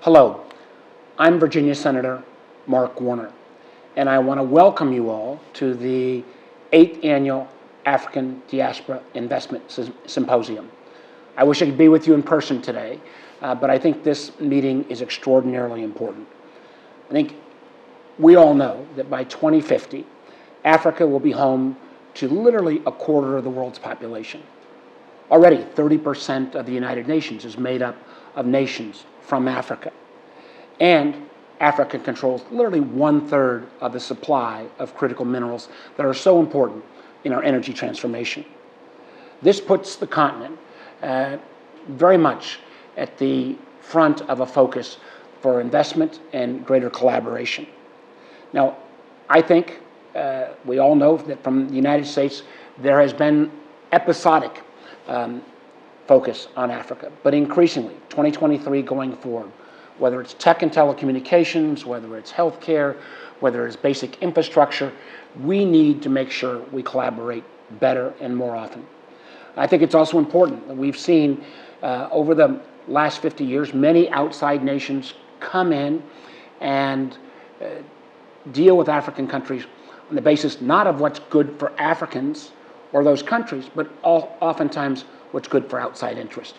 Hello, I'm Virginia Senator Mark Warner, and I want to welcome you all to the 8th Annual African Diaspora Investment Symposium. I wish I could be with you in person today, but I think this meeting is extraordinarily important. I think we all know that by 2050, Africa will be home to literally a quarter of the world's population. Already, 30% of the United Nations is made up of nations from Africa. And Africa controls literally 1/3 of the supply of critical minerals that are so important in our energy transformation. This puts the continent very much at the front of a focus for investment and greater collaboration. Now, I think we all know that from the United States there has been episodic focus on Africa, but increasingly, 2023 going forward, whether it's tech and telecommunications, whether it's healthcare, whether it's basic infrastructure, we need to make sure we collaborate better and more often. I think it's also important that we've seen over the last 50 years, many outside nations come in and deal with African countries on the basis not of what's good for Africans or those countries, but oftentimes what's good for outside interest.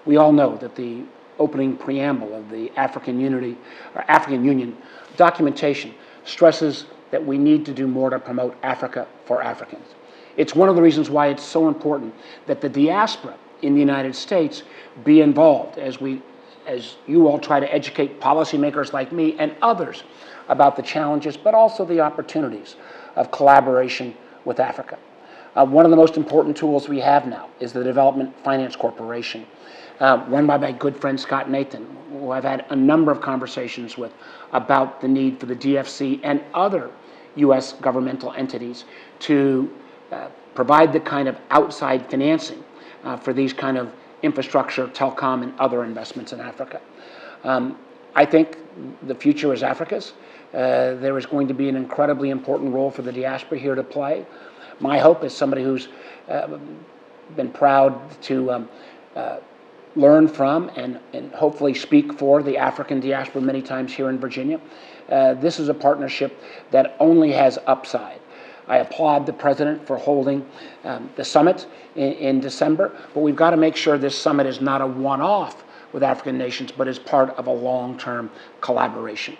We all know that the opening preamble of the African Union documentation stresses that we need to do more to promote Africa for Africans. It's one of the reasons why it's so important that the diaspora in the United States be involved as you all try to educate policymakers like me and others about the challenges, but also the opportunities of collaboration with Africa. One of the most important tools we have now is the Development Finance Corporation, run by my good friend Scott Nathan, who I've had a number of conversations with about the need for the DFC and other U.S. governmental entities to provide the kind of outside financing for these kind of infrastructure, telecom, and other investments in Africa. I think the future is Africa's. There is going to be an incredibly important role for the diaspora here to play. My hope, as somebody who's been proud to learn from and hopefully speak for the African diaspora many times here in Virginia, this is a partnership that only has upside. I applaud the President for holding the summit in December, but we've got to make sure this summit is not a one-off with African nations, but is part of a long-term collaboration.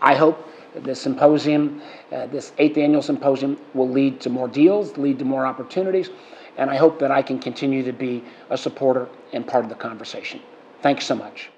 I hope the symposium, this 8th annual symposium, will lead to more deals, lead to more opportunities, and I hope that I can continue to be a supporter and part of the conversation. Thanks so much.